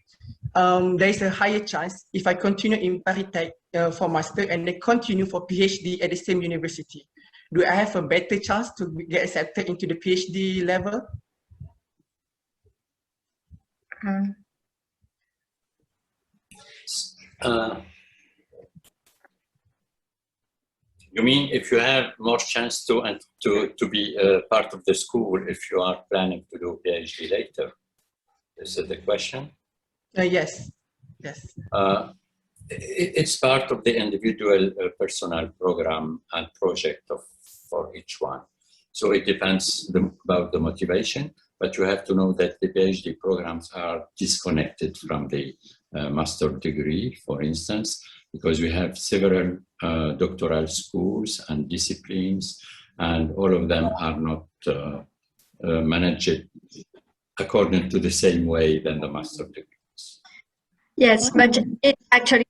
there's a higher chance if I continue in Paritech for master and then continue for PhD at the same university? Do I have a better chance to get accepted into the PhD level? You mean if you have more chance to be part of the school if you are planning to do PhD later? Is that the question? Yes. Yes. It's part of the individual personal program and project for each one. So it depends about the motivation, but you have to know that the PhD programs are disconnected from the master degree, for instance, because we have several doctoral schools and disciplines, and all of them are not managed according to the same way than the master degrees. Yes, but it actually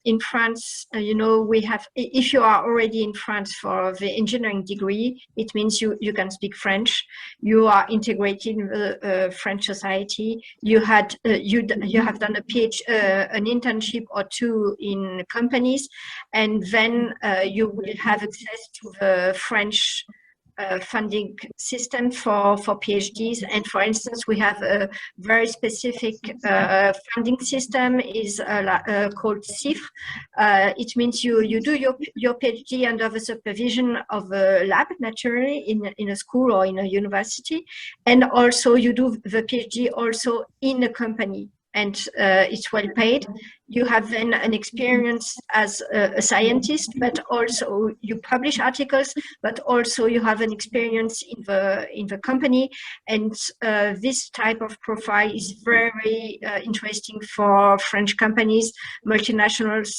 in France, you know, we have, if you are already in France for the engineering degree, it means you can speak French. You are integrated in the French society. You have done a an internship or two in companies, and then you will have access to the French funding system for PhDs. And for instance, we have a very specific funding system is called CIFRE. It means you do your PhD under the supervision of a lab, naturally, in a school or in a university, and also you do the PhD also in a company, and it's well paid. You have then an experience as a scientist, but also you publish articles, but also you have an experience in the company. And this type of profile is very interesting for French companies, multinationals,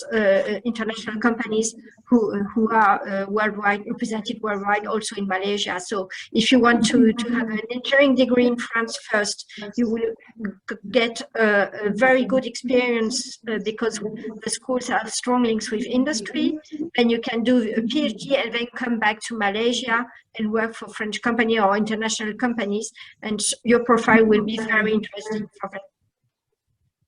international companies who are worldwide, represented worldwide, also in Malaysia. So if you want to have an engineering degree in France first, you will get a very good experience because the schools have strong links with industry, and you can do a PhD and then come back to Malaysia and work for French company or international companies, and your profile will be very interesting for them.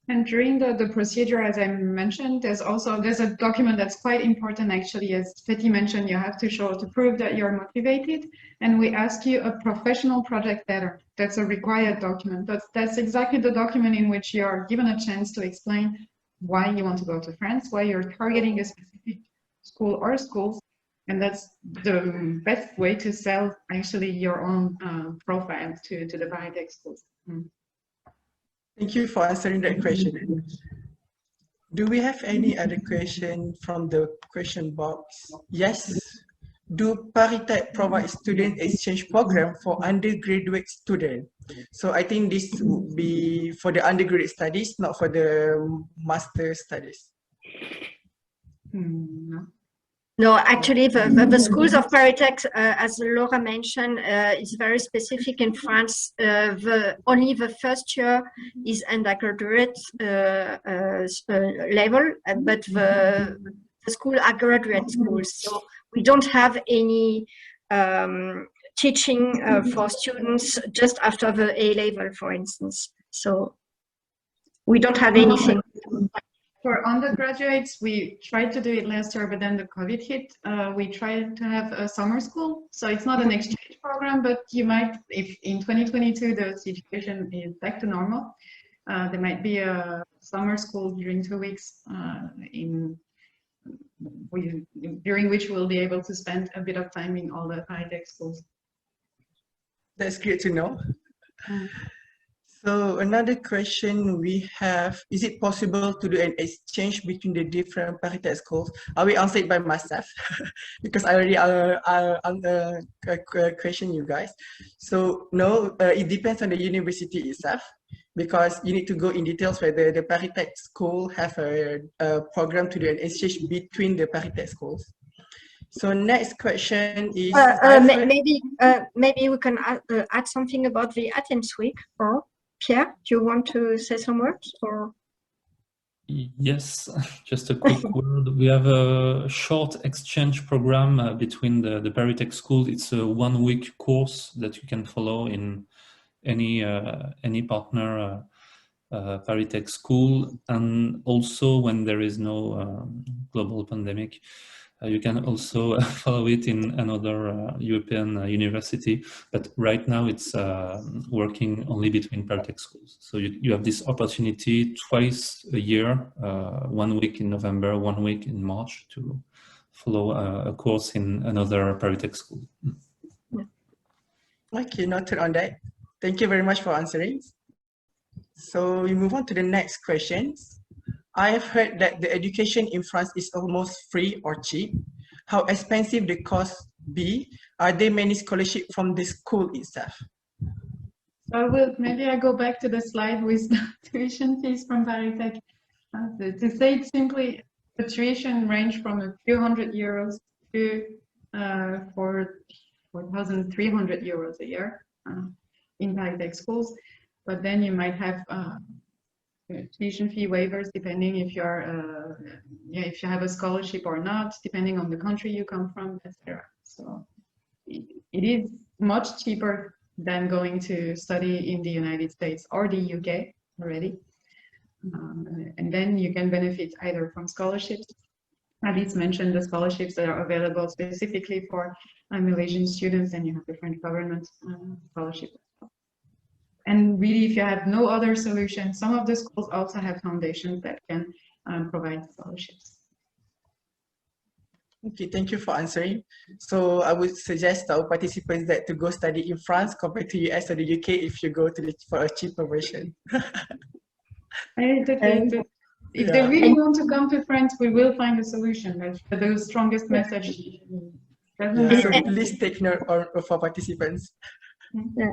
And during the procedure, as I mentioned, there's a document that's quite important, actually. As Feti mentioned, you have to prove that you're motivated, and we ask you a professional project letter. That's a required document. That's exactly the document in which you are given a chance to explain why you want to go to France, why you're targeting a specific school or schools, and that's the best way to sell actually your own profile to the Paritech schools. Thank you for answering that question. Do we have any other question from the question box? Yes. Do Paritech provide student exchange program for undergraduate students? So I think this would be for the undergraduate studies, not for the master studies. No. No, actually, the schools of Paritech, as Laura mentioned, is very specific in France. Only the first year is undergraduate level, but the school are graduate schools. So we don't have any teaching for students just after the A level, for instance. So we don't have anything. For undergraduates, we tried to do it last year, but then the COVID hit. We tried to have a summer school. So it's not an exchange program, but you might, if in 2022 the situation is back to normal, there might be a summer school during 2 weeks during which we'll be able to spend a bit of time in all the Paritech schools. That's great to know. So another question we have, is it possible to do an exchange between the different Paritech schools? I will answer it by myself because I already question you guys. So no, it depends on the university itself, because you need to go in details whether the Paritech school have a program to do an exchange between the Paritech schools. So next question is... maybe we can add something about the Athens week, or Pierre, do you want to say some words? Or? Yes, just a quick word. We have a short exchange program between the Paritech school. It's a 1-week course that you can follow in any partner Paritech school, and also when there is no global pandemic, You can also follow it in another European university, but right now it's working only between Paritech schools. So you have this opportunity twice a year, 1 week in November, 1 week in March, to follow a course in another Paritech school. Okay, noted on that. Thank you very much for answering. So we move on to the next questions. I have heard that the education in France is almost free or cheap. How expensive the costs be? Are there many scholarships from the school itself? So maybe I go back to the slide with the tuition fees from Paritech. To say it simply, the tuition range from a few €100 to 4,300 euros a year in Paritech schools. But then you might have tuition fee waivers depending if you're if you have a scholarship or not, depending on the country you come from, etc. So it is much cheaper than going to study in the United States or the UK already. And then you can benefit either from scholarships. Alice mentioned the scholarships that are available specifically for Malaysian students, and you have the French government scholarship. And really, if you have no other solution, some of the schools also have foundations that can provide scholarships. Okay, thank you for answering. So I would suggest our participants that to go study in France compared to US or the UK if you go to for a cheaper version. If they really want to come to France, we will find a solution. That's the strongest message. So please take note of our participants. Yeah.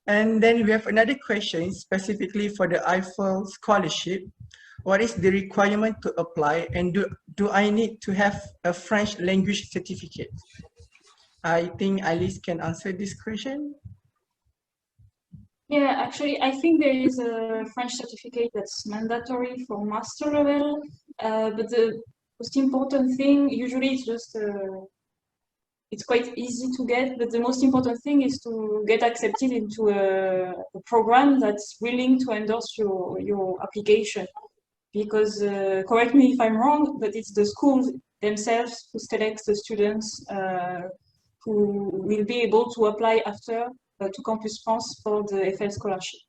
And then we have another question specifically for the Eiffel Scholarship. What is the requirement to apply, and do I need to have a French language certificate? I think Alice can answer this question. Yeah, actually, I think there is a French certificate that's mandatory for master level, but the most important thing, usually it's just it's quite easy to get, but the most important thing is to get accepted into a program that's willing to endorse your application. Because, correct me if I'm wrong, but it's the schools themselves who select the students who will be able to apply after to Campus France for the Eiffel Scholarship.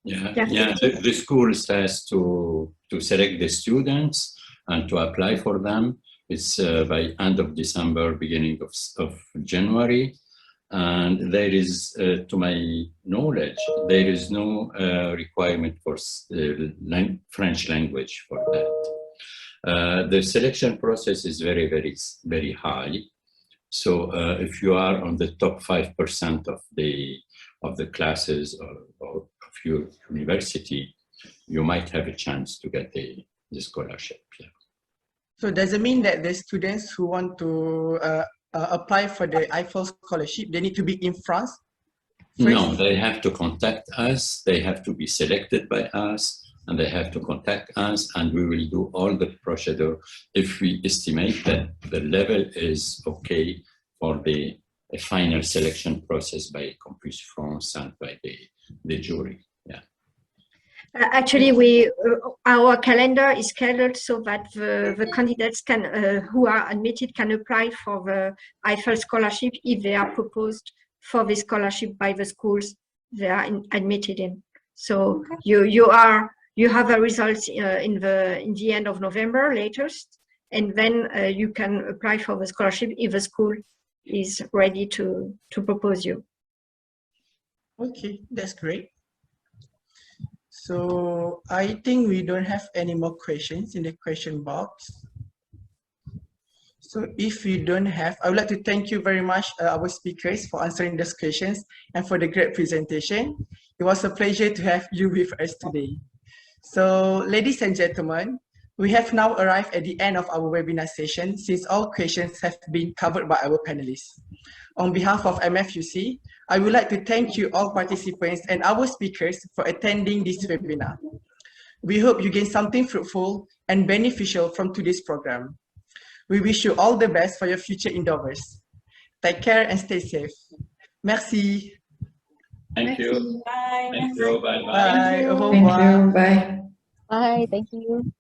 The schools has to select the students and to apply for them. It's by end of December, beginning of January. And there is, to my knowledge, there is no requirement for French language for that. The selection process is very, very, very high. So if you are on the top 5% of the classes of your university, you might have a chance to get the scholarship. Yeah. So does it mean that the students who want to apply for the Eiffel Scholarship, they need to be in France first? No, they have to contact us, they have to be selected by us, and they have to contact us, and we will do all the procedure if we estimate that the level is okay for the final selection process by Campus France and by the jury. Yeah. Actually, our calendar is scheduled so that the candidates can, who are admitted, can apply for the Eiffel Scholarship if they are proposed for the scholarship by the schools they are admitted in. So you have a result in the end of November latest, and then you can apply for the scholarship if the school is ready to propose you. Okay, that's great. So I think we don't have any more questions in the question box. So if we don't have, I would like to thank you very much, our speakers, for answering these questions and for the great presentation. It was a pleasure to have you with us today. So ladies and gentlemen, we have now arrived at the end of our webinar session since all questions have been covered by our panelists. On behalf of MFUC, I would like to thank you all participants and our speakers for attending this webinar. We hope you gain something fruitful and beneficial from today's program. We wish you all the best for your future endeavors. Take care and stay safe. Merci. Thank you. Bye. Thank you. Bye. Bye. Au Thank revoir. you. Bye. Bye. Thank you.